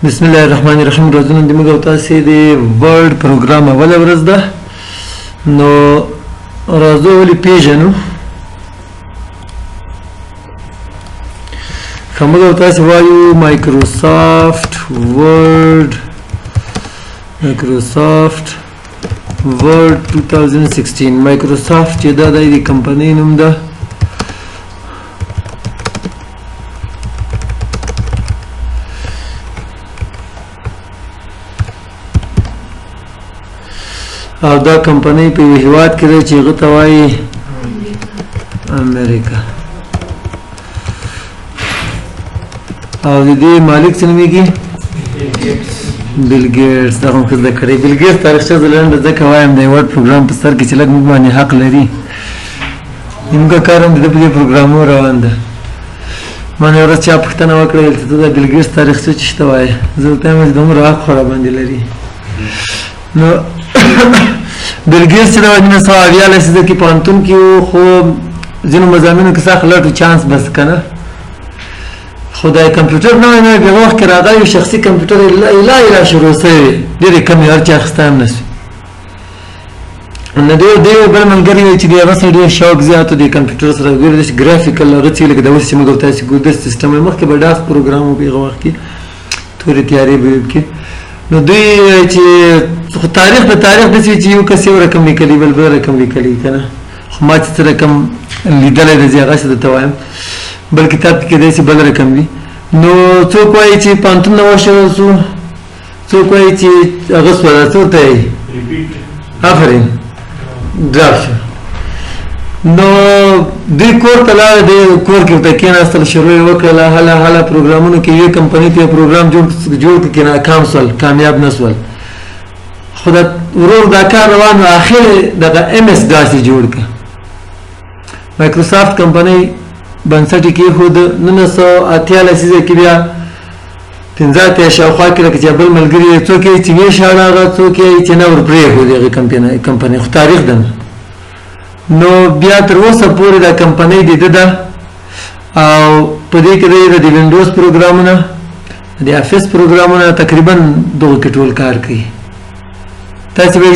بسم الله الرحمن الرحیم. ورځونه د موږ او تاسې د ورډ پروګرام اوله ورځ ده. نو راځو ولې پیژنو. که موږ او تاسې وایو مایکروسافټ ورډ 2016 مایکروسافټ چې دا د کمپنۍ نوم ده. او دا کمپنۍ په یو هیواد کې ده چې هغه ته وایي امریکا. او د دې مالک څه نومیږي؟ بیل ګیټس. دا هم ښه زده کړی. بیل ګیټس تاریخچه زه لنډه ځکه وایم د ورډ پروګرام په سر کې چې لږ موږ باندې حق لري. زموږ کار هم د ده په دې پروګرامونو روان ده. ما نه ورځ چا پوښتنه وکړه چې ته د بیل ګیټس تاریخچه څه شته وایې؟ زه ورته وایم چې دومره حق خو راباندې لري. نو بیل ګیټس چې د 1980 لسیزه کې پوهنتون کې و، خو ځینو مضامینو کې سخت لټ و چانس بس که نه. خو دا کمپیوټر نوی نوی بیا وخت کې راغلی و، شخصي کمپیوټر ایله شروع سوی، ډېرې کمې هر چا اخیستی هم نه سوي. نو د یو بل ملګري وایي چې د هغه سره ډېر شوق زیات و د کمپیوټر سره، ګورې داسې ګرافیکل هغه څه لکه د اوس چې موږ او تاسې ګورو داسې سیسټم وایي. مخکې به ډاس پروګرام و په هغه وخت کې، تورې تیارې به وي پکې. نو دوی چې خو تاریخ د تاریخ داسې چې یو کس یو رقم لیکلي بل بل رقم لیکلي که نه. خو ما چې څه رقم لیدلی دی زه هغسې درته وایم، بل کتاب کې کیدای شي بل رقم وي. نو څوک وایي چې پوهنتون نه وشړل شو، څوک وایي چې هغه سوله څه ورته وایي آفرین ډراپ شو. نو دوی کور ته لاړه، دی کور کې ورته کېناستل، شروع یې وکړله. هله پروګرامونو کې یوې کمپنۍ ته یو پروګرام جوړ کړ، ناکام سول، کامیاب نه سول. خو دا ورور دا کار روان و، اخر دغه MS DOS یې جوړ کړه. مایکروسافټ کمپنۍ بنسټ یې کېښود 1980 لسیزه کې، بیا 15 شاوخوا کې لکه چې بل ملګري یې څوک یې چې ویې هغه څوک یې چې نه ورپرېښود هغې کمپنۍ، خو تاریخ ده. نو بیا تر اوسه پورې دا کمپنۍ د ده ده، او په دې کې د وینډوز پروګرامونه، د افیس پروګرامونه تقریبا دغه کې ټول کار کوي. تاسې به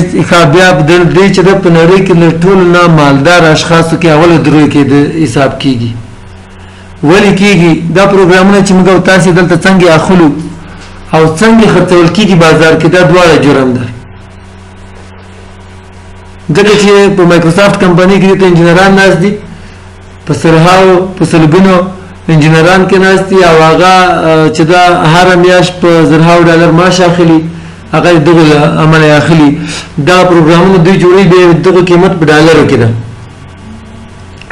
بیا دې چې ده په نړۍ کې له ټولو نه مالدار اشخاصو کې اوله دروي کې د حساب کېږي. ولې کېږي؟ دا پروګرامونه چې موږ او تاسې دلته څنګه اخلو او څنګه خرڅول کېږي بازار کې، دا دواړه جرم ده. ځکه چې په مایکروسافټ کمپنۍ کې دلته انجینران ناست دي، په سرهاو په سلګونو انجینران کې ناست دي، او هغه چې دا هره میاشت په زرهاو ډالر معاش اخلي، هغه دغه عمل اخلي. دا پروګرامونه دوی جوړوي، بیا دغه قیمت په ډالرو کې ده.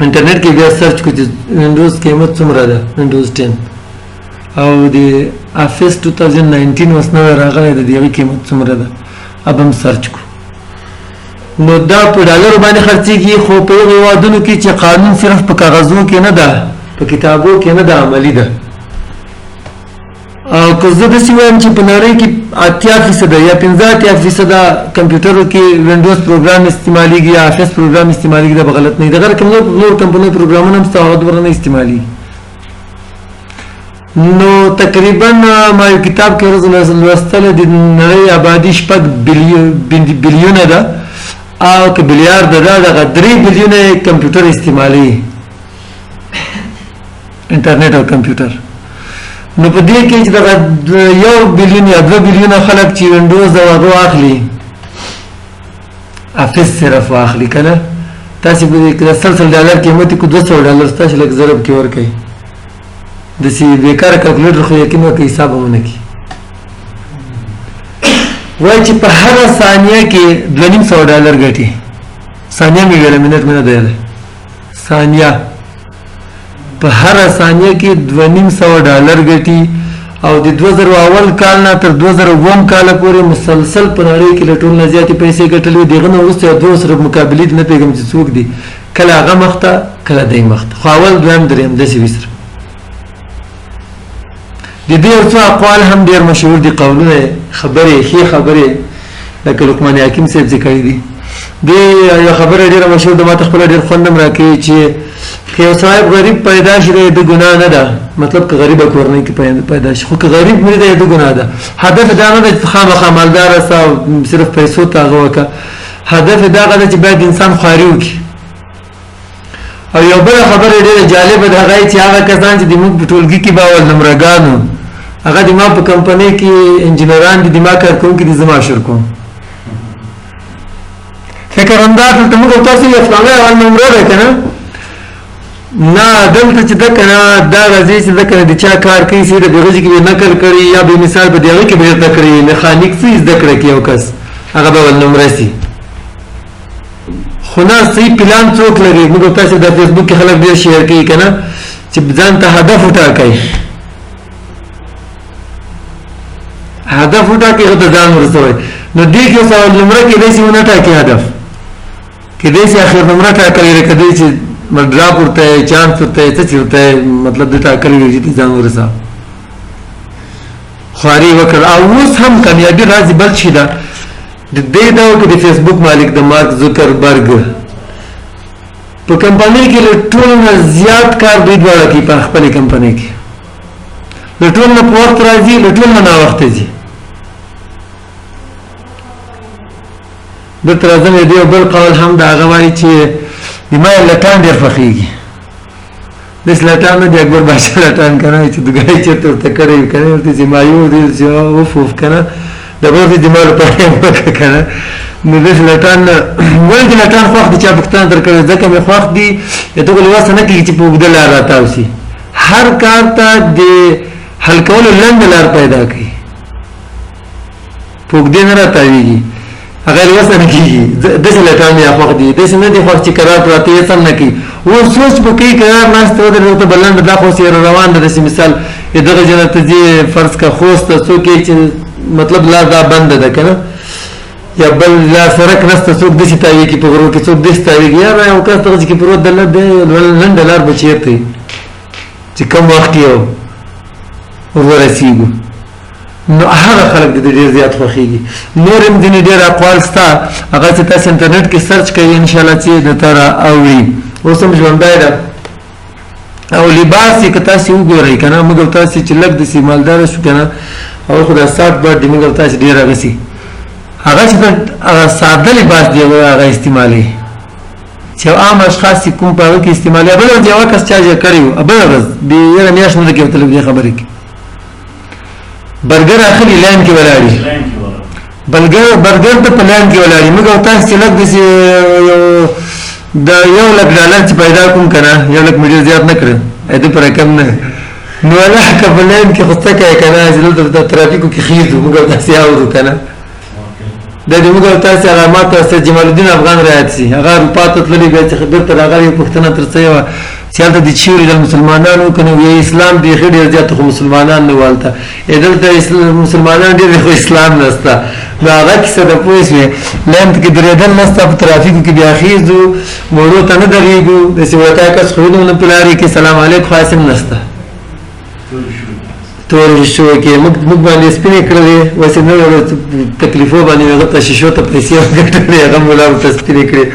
انټرنیټ کې بیا سرچ کړو چې وینډوز قیمت څومره ده، وینډوز 10 او د افیس 2019 اوس نوی راغلی ده، د هغې قیمت څومره ده، اب هم سرچ کړو. نو دا په ډالرو باندې خرڅېږي، خو په هغو هېوادونو کې چې قانون صرف په کاغذو کې نه ده، په کتابو کې نه ده، عملي ده. او که زه داسې وایم چې په نړۍ کې 80% یا 50% کمپیوټرو کې وینډوز پروګرام استعمالیږي یا افیس پروګرام استعمالیږي، دا به غلط نه وي. دغه رقم نور کمپنۍ پروګرامونه هم ستا هغه دومره نه استعمالیږي. نو تقریبا ما یو کتاب کې لوستلی د نړۍ آبادي 6 بلیونه ده، او که بلیارد ده، دغه 3 بلیونه کمپیوټر استعمالوي، انټرنیټ او کمپیوټر. نو په دې کې چې دغه 1 بلیون یا 2 بلیونه خلک چې وینډوز او هغه واخلي، افیس صرف واخلي که نه، تاسې به د $100 قیمت یې کو $200 ستاسې لږ ضرب کې ورکوي. داسې بېکاره کلکولیټر خو یقین وکړئ حساب هم ونه کړي. وایي چې په هره ثانیه کې $250 ګټي. ثانیه مې ویله، منټ مې نه دی ویلی، ثانیه. په هره ثانیه کې $250 ګټي، او د 2000 اول کال نه تر 2002 کال پورې مسلسل په نړۍ کې له ټول نه زیاتې پیسې ګټلې. دغه نه وروسته یو 2 سره مقابلې نه پوهېږم چې څوک دي، کله هغه مخته کله دی مخته، خو اول دویم درېیم داسې وي سره. د دې یو څو اقوال هم ډېر مشهور دي، قولونه، خبرې، ښې خبرې، لکه لقمان حکیم صاحب چې کړي دي. دې یو خبره ډېره مشهور ده، ما ته خپله ډېر خوند هم راکوي چې که یو صاحب غریب پیدا شي د ګناه نه ده مطلب که غریب کورنۍ کې پیدا شي خو که غریب نه دی د ګناه ده هدف دا نه ده چې خامخا مالدار اوسه صرف پیسو ته هغه وکړه هدف دا غواړي چې باید انسان خواري وکړي او یو بل خبره ډېره جالبه ده هغه چې هغه کسان چې د موږ په ټولګي کې به اول نمرګانو هغه د ما په کمپنۍ کې انجینران دي د ما کارکوونکي دي زما شر کوم فکر انداز ته موږ تاسو یې فلانه اول نمره ده که نه نه دلته چې ده که نه دا راځي چې ده که نه د چا کار کوي چې د بغږي کې به نقل کړي یا به مثال په د هغې کې به زده کړي میخانیک څه زده کړه کړي یو کس هغه به اول نمره سي خو نه صحیح پلان څوک لري موږ تاسو د فیسبوک کې خلک ډېر شیر کوي که نه چې ځان ته هدف وټاکئ هدف وټاکئ هغه ته ځان ورسوئ نو دې کې اوس اول نمره کېدای شي ونه ټاکي هدف کېدای شي اخر نمره ټاکلی وي کېدای شي ډراپ ورته یې چانس ورته یې څه چې ورته یې مطلب د ټاکلی وي چې ځان ورسوه خواري وکړه او اوس هم کامیابي راځي بل شي ده د دې ډول کې د فیسبوک مالک د مارک زوکربرګ په کمپنۍ کې له ټولو نه زیات کار دوی دواړه کوي په خپلې کمپنۍ کې له ټولو نه په وخت راځي له ټولو نه ناوخته ځي دلته راځم د یو بل قول هم د هغه وایي چې د ما لټان ډېر خوښېږي داسې لټان نه دی اکبر بادشاه لټان که نه چې دګای چېرته ورته کړی وي که نه ورته چې مایو دی چې اوف اوف که نه د بل د ما لپاره یې وکړه که نه نو داسې لټان نه ولې چې لټان خوښ دي چا پوښتنه در کړې ځکه مې خوښ دي د دغو لواسه نه کېږي چې په اوږده لار راتاو شي هر کار ته د حل کولو لنډه لار پیدا کوي په اوږدې نه راتاوېږي هغه لواسه نه کېږي داسې لټان مې خوښ دي داسې نه دي خوښ چې قرار پراته یې سم نه کوي اوس سوچ به کوي قرار ناسته ودرېږي ته به لنډه دا خو اوس یې روان ده داسې مثال دغه ځای ته ځي فرض که خوست ته څوک یې چې مطلب لار دا بنده ده که نه یا بل لار سړک نشته څوک داسې تاوېږي په غرو کې څوک داسې تاوېږي یاره یو کس دغه ځای کې پروت ده لنډه لار به چېرته وي چې کم وخت یې ورسېږو نو هغه خلک د ډېر زیات خوښېږي نور هم ځینې ډېر اقوال شته هغه چې تاسو انټرنیټ کې سرچ کوئ انشاءالله چې درته رااوړي اوس هم ژوندی ده او لباس یې که تاسې وګورئ که نه موږ او تاسې چې لږ داسې مالداره شو که نه او خو دا ساټ بټ دی موږ او تاسې ډېر اغسي هغه چې ساده لباس دی هغه استعمالوي چې عام اشخاص چې کوم په هغه کې استعمالوي بله ورځ یوه کس چا کړی و بله ورځ یاره میاشت نه ده کې ورته دې خبرې کې برګر اخلي لاین کې ولاړي برګر ته په لاین کې ولاړي موږ او تاسې چې لږ داسې د یو لک ډالر چې پیدا کوم که نه یو لک مې ډېر زیات نه کړه د په رقم نه نو الله که په لاین کې خو څه کوې که نه چې دلته د ترافیکو کې خیز موږ او تاسې اورو که نه دا د موږ او تاسې هغه ما ته سید جمال الدین افغان رایاد شي هغه اروپا ته تللي بیا چې بېرته راغلی یو پوښتنه تر څه وه چې هلته د چیرې د مسلمانانو که نه وایي اسلام بیخي ډېر زیات خو مسلمانان نه وو هلته دلته مسلمانان ډېر خو اسلام نشته نو هغه کیسه ده پوه شوې لاین کې درېدل نشته په ترافیکو کې بیا خیزو موړو ته نه درېږو داسې ورته کس خو نه په لارې کې سلام علیکم خاص هم نشته تور شو کې موږ باندې سپینې کړلې واسې نه تکلیفو باندې هغه ته شیشو ته پیسې ورکړلې هغه مولا ورته سپینې کړې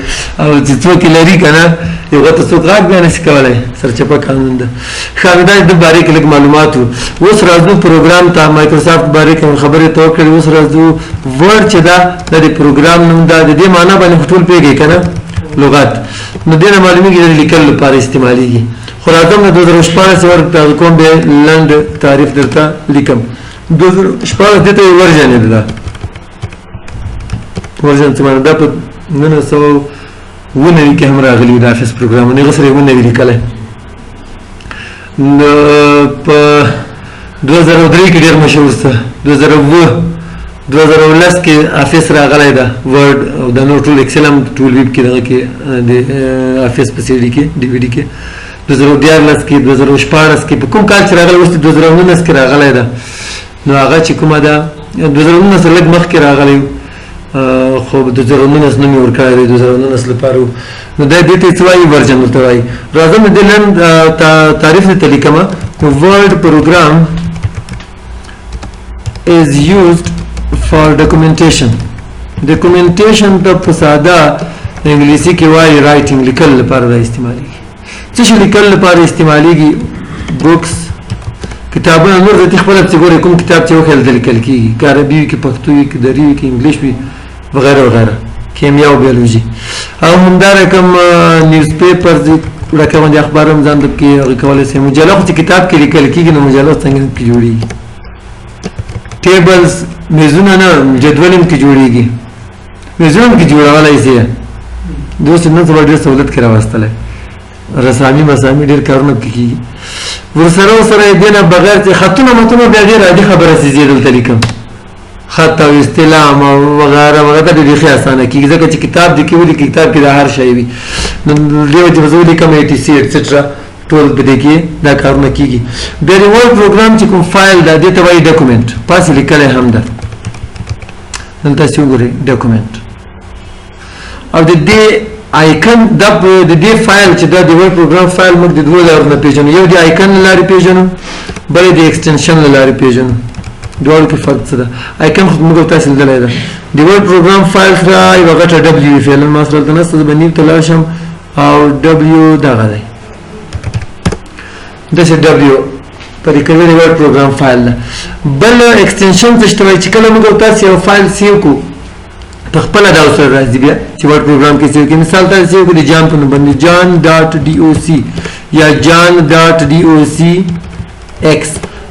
او چې څوک یې لري که نه یو ته څوک غږ بیا نشي کولی سرچپه قانون ده ښه دا د بارې کې لږ معلومات وو اوس راځو پروګرام ته مایکروسافټ بارې کې خبرې ته وکړې اوس راځو ورډ چې ده دا د پروګرام نوم ده د دې معنا باندې خو ټول پوهېږئ که نه لغت نو دې نه معلومېږي د لیکلو لپاره استعمالېږي خو راځم د 2014 ورته کوم به لنډ تعریف درته لیکم 2014 دې ته ورژن دی دا ورژن څه معنی دا په 1990 کې هم راغلی د افیس پروګرامونه هغه سره یې ونوي لیکلی نو په 2003 کې ډېر مشهور شو 2010 کې افیس راغلی ده ورډ او د نور ټول ایکسل هم ټول ویب کې دغه کې د افیس په سي ډي کې ډي وي ډي کې 2014 کې 2014 کې په کوم کال چې راغلی اوس 2019 کې راغلی ده نو هغه چې کومه ده 2019 لږ مخکې راغلی خو 2019 نه مې ورکړی دی 2019 لپاره نو دا دې ته څه وایي ورژن ورته وایي راځم د لنډ تعریف درته لیکمه ورډ پروګرام is used for documentation ته په ساده انګلیسي کې وایي رایټینګ لیکل لپاره دا استعمالېږي څه شي لیکل لپاره استعمالېږي بوکس کتابونه نور د خپل څه ګوري کوم کتاب چې وکړل د لیکل کېږي که عربي وي که پښتو وي که دري وي که انګلیش وي وغیره وغیره کیمیا او بیولوژي او همدا رقم نیوز پیپر رقم د اخبار هم ځان کې هغه کولی شي مجله خو چې کتاب کې لیکل کېږي نو مجله څنګه کې جوړېږي ټیبلز میزونه نه جدول هم کې جوړېږي میزونه هم کې جوړولی شي دوست نن سبا ډېر سهولت کې راوستلی رسامي مسامي ډېر کارونه پکې کېږي ورسره یې دې نه بغیر چې خطونه متونه بیا ډېر عادي خبره چې زه دلته لیکم خط او استلام او وغیره وغیره د دې اسانه کیږي ځکه چې کتاب د کې ولي کتاب کې د هر شی وي نو دیو چې وزو لیکم ATC ایټسټرا ټول په دې کې دا کارونه کیږي د ریورډ پروګرام چې کوم فایل د دې ته وایي ډاکومنت پاس لیکل هم ده نن تاسو وګورئ ډاکومنت او د دې آیکن د دې فایل چې د ریورډ پروګرام فایل موږ د دوه لارو نه پیژنو یو د آیکن لارې پیژنو بل د ایکسټنشن لارې پیژنو دوړو کې فرق څه ده آیکن خو موږ تاسو لیدلای ده د ورډ پروګرام فایل سره یو غټه دبليو فعلا ما سره د نسته باندې تلاشم او دبليو دغه دی د څه دبليو په دې کې د ورډ پروګرام فایل بل ایکسټنشن څه شته چې کله موږ تاسو یو فایل سیو کو په خپل دا سره راځي بیا چې ورډ پروګرام کې سیو کې مثال تاسو سیو کو د جان په نوم باندې jan.doc یا jan.docx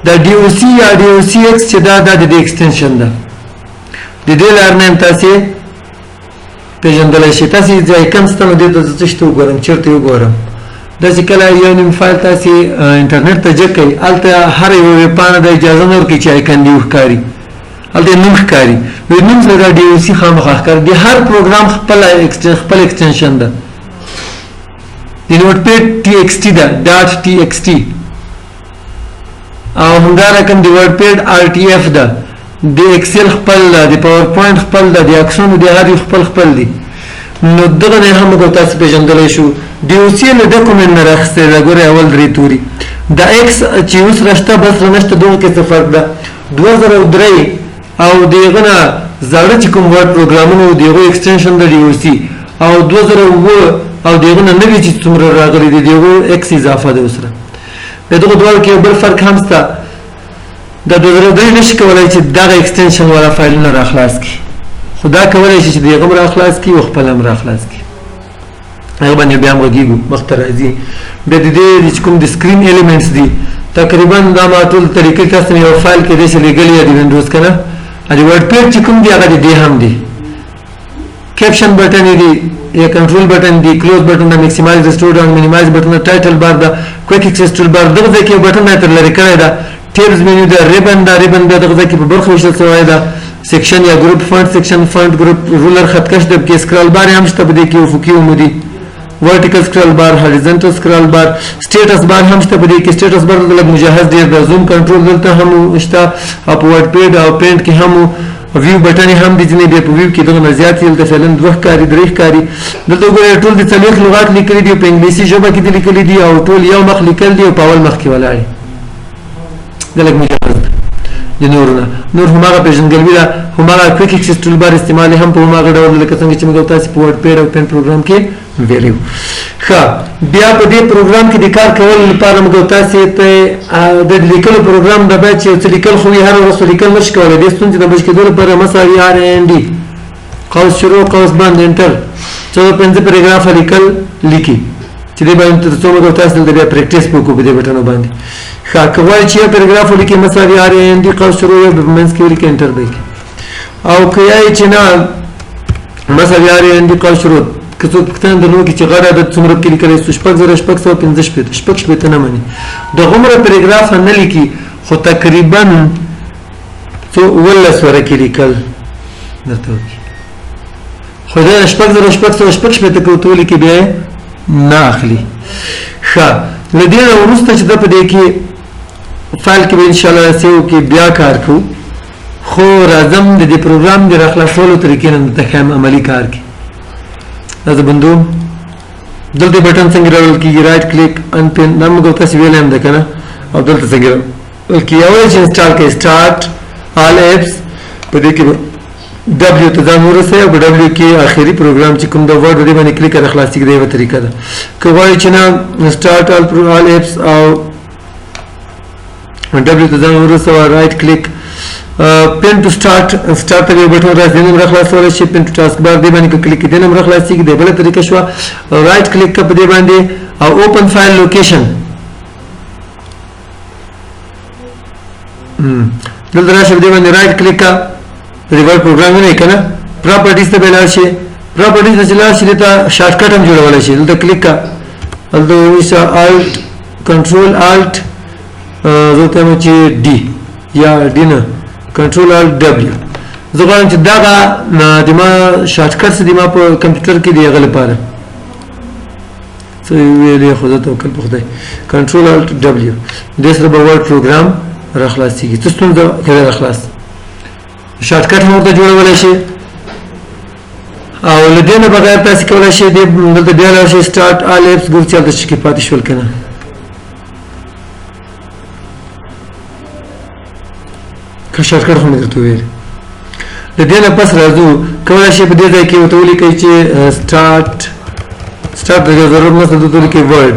دا DOC یا DOCX چې دا د ایکسټنشن ده د دې لار نه تاسو پیژندلای شئ تاسو ځای کوم ستنه د څه شته وګورم چیرته وګورم دا چې کله یو نیم فایل تاسو انټرنیټ ته ځکئ الته هر یو پانه د اجازه نور کې چې آیکن دی وښکاري الته نوم ښکاري نو نوم سره DOC خامخا ښکاري د هر پروګرام خپل ایکسټنشن ده د نوټپیډ TXT ده .txt او همدا رقم د ورډ پیډ RTF ده د ایکسل خپل ده د پاور پوینټ خپل ده د اکسونو د هر خپل دي نو دغه نه هم تاسو پیژندلی شو DOC له ډاکومنټ نه راخسته دا ګوره اول درې توري د X چې اوس راشته بس نشته دغه کې څه فرق ده 2003 او دغه نه زړه چې کوم ورډ پروګرامونو دغه ایکسټنشن د DOC او 2009 او دغه نه نوی چې څومره راغلي دي دغه X اضافه ده وسره دغه ډول کې بل فرق هم شته د 2003 نشي کولای چې دغه ایکسټنشن ولا فایلونه راخلاص کړي خدا کولای شي چې دغه راخلاص کړي او خپل هم راخلاص کړي هغه باندې بیا موږ مخته راځي د دې کوم د سکرین الیمنټس دي تقریبا دا ما ټول طریقې تاسو یو فایل کې د لګلې د وینډوز کنه د ورډ پیډ چې کوم دی هغه دې هم دي کیپشن بٹن دی یا کنټرول بٹن دی کلوز بٹن دا میکسیمایز ریسټور دا مینیمایز بٹن دا ټایټل بار دا کویک ایکسس ټول بار دغه ځکه بٹن نه تر لری کړی دا ټیبز مینیو دا ریبن دغه ځکه په برخه وشل شوی دا سیکشن یا ګروپ فونټ سیکشن فونټ ګروپ رولر خط کش د کې سکرول بار هم شته په دې کې افقي عمودي ورټیکل سکرول بار هوریزونټل سکرول بار سټیټس بار هم شته په دې کې سټیټس بار د مجهز دی د زوم کنټرول دلته هم شته او په ورډ پیډ او پرینټ کې هم ویو بٹن هم دي چې په ویو کې دغه زیات یل د فعلن دوه کاری درې کاری دلته ګورئ ټول د څلور لغات لیکل دي په انګلیسي ژبه کې لیکل دي او ټول یو مخ لیکل دي او په اول مخ کې ولاړ دلته مجهز د نورونه نور همغه پیژنګلوي دا همغه کویک ایکسس ټول بار استعمال هم په همغه ډول لکه څنګه چې موږ تاسو په ورډ پیډ او پین پروګرام کې ویلو ښه بیا په دې پروګرام کې د کار کول لپاره موږ تاسو ته د لیکلو پروګرام د بچ چې لیکل خو هر ورځ لیکل نشي کولای د ستونزې د بچ کېدو لپاره مساوي RND قوس شروع قوس بند انټر څو پنځه پیراګراف لیکل لیکي چې دې باندې تاسو موږ تاسو د بیا پریکټیس وکړو په دې بټنو باندې ښه کوي چې پیراګراف لیکي مساوي RND قوس شروع به منځ کې لیکي انټر دی او کوي چې نه مساوي RND قوس شروع کڅو پښتون د نو کې چې غړ عدد څومره کې لیکل شي شپږ 15 نه مانی د عمره پیراګراف نه لیکي خو تقریبا څو ولا سره کې لیکل درته خو دا شپږ ته کوتول کې به نه اخلي ښه لدې ورسته چې د په دې کې فایل کې ان شاء الله سیو کې بیا کار کوو خو راځم د دې پروګرام د راخلاصولو طریقې نه ته عملی کار کوي دا بندو دلته بٹن څنګه راول کیږي رائټ کلیک ان پین نام موږ تاسو ویلم ده کنه او دلته څنګه ولکه یو چې انسټال کې سٹارټ آل اپس په دې کې W ته ځان ورسوي او په W کې آخري پروګرام چې کوم د ورډ دی باندې کلیک کړه خلاص کړئ یو طریقه ده که وایي چې نه سٹارټ آل ایپس او W ته ځان ورسوي رائټ کلیک پین ټو سٹارټ ته یو بټن راځي نن خلاصول شي پین ټو ټاسک بار دی باندې کلیک کړئ نن خلاص کړئ د بل طریقه شو رائټ کلیک په دې باندې او اوپن فایل لوکیشن دلته راشه دې باندې رائټ کلیک ریورټ پروګرام نه کنه پراپرټیز ته بلار شي پراپرټیز ته چلار شي ته شارټ کټ هم جوړول شي دلته کلیک کا دلته ویسا الټ کنټرول الټ زه ته مې چې ډي یا ډي نه کنټرول الټ دبليو زه غواړم چې دا د ما شارټ کټ د ما په کمپیوټر کې دی غل پاره څه ویلې خو ته توکل په خدای کنټرول الټ دبليو د سره به ورډ پروګرام راخلاصيږي تاسو ته کله راخلاص شارټ کټ هم ورته جوړولای شي او لدینه بغیر تاسو کولای شئ دلته بیا راشي سٹارټ آل ایپس ګور چلته شي کې پاتې شول کنه که شارټ کټ هم درته ویل لدینه پس راځو کولای شئ په دې ځای کې وته ولیکئ چې سٹارټ د ضرورت نه څه ته کې ورډ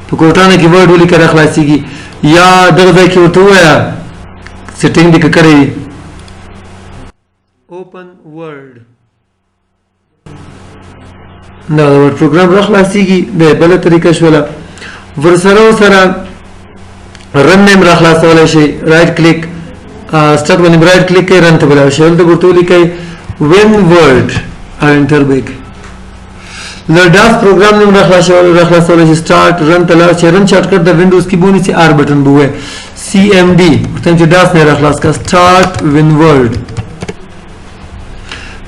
په کوټانه کې ورډ ولیکره خلاصيږي یا دغه ځای کې وته وایا سیټینګ دې کړئ open word دا ورډ پروګرام راخلاصيږي د بل طریقه شوله ورسره رن نیم راخلاصولای شي رائټ کلیک سٹارټ باندې رائټ کلیک کوي رن ته بلای شي ولته ورته لیکي when word او انټر بیک د ډاس پروګرام نیم راخلاصولای شي سٹارټ رن ته لاړ شي رن شارټ کټ د وینډوز کې بونی سي آر بٹن بوه CMD ورته چې ډاس نه راخلاص کا سٹارټ when word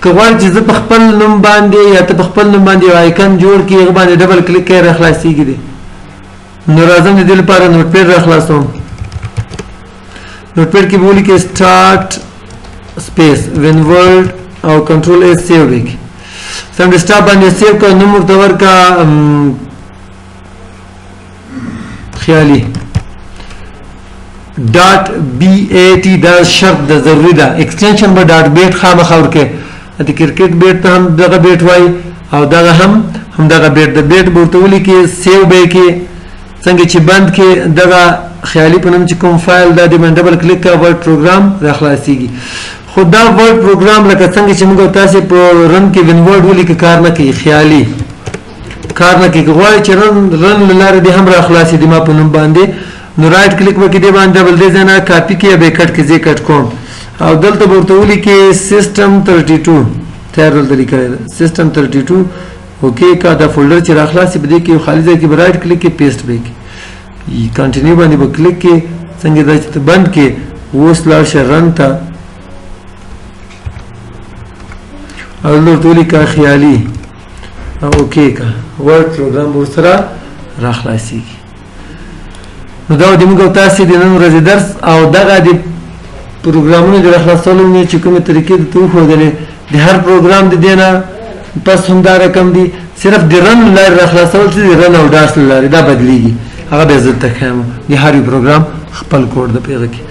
کوان چې په خپل نوم باندې یا ته په خپل نوم باندې آیکن جوړ کړي هغه باندې ډبل کلیک کړئ راخلاصيږي دي نو راځم دې لپاره نوٹ پیډ راخلاصوم نوٹ پیډ کې بولی کې سٹارټ سپیس when word او کنټرول اس سیو وکړي سم ډیسکټاپ باندې سیو کا نوم ورته کا خیالي .bat دا شرط د ضروری ده ایکسټنشن به .bat خامخا ورکه د کرکټ بیٹ ته هم دغه بیٹ وای او دغه هم دغه بیٹ د بیٹ ورتولي کې سیو به کې څنګه چې بند کې دغه خیالي په نوم چې کوم فایل د دې باندې ډبل کلیک کا ورډ پروګرام راخلاصيږي خو دا ورډ پروګرام لکه څنګه چې موږ تاسو په رن کې ون ورډ ولي کې کار نه کوي خیالي کار نه کوي غواړي چې رن لاره دې هم راخلاصي دي ما په نوم باندې نو رائټ کلیک وکړئ دې باندې ډبل دې ځنه کاپی کې به کټ کې زی کټ کوم او دلته ورته ولي کې سیستم 32 تیار دلته لیکل سیستم 32 اوکې کا دا فولډر چې راخلاصي بده کې خالي ځای کې رائټ کلیک کې پیسټ بیک کنټینیو باندې به کلیک کې څنګه دا چې بند کې وس لا شرن تا او ورته ولي کا خیالي اوکې کا ورډ پروګرام ورسره راخلاصيږي نو دا د موږ تاسو د نن ورځې درس او دغه د پروګرامونو د خلاصولو نه چې کومه طریقې د تو خو د هر پروګرام د دینه پس هم دا رقم دي صرف د رن لار خلاصول چې رن او داس لار دا بدلیږي هغه به عزت ته خامو د هر پروګرام خپل کوډ د پیغه کې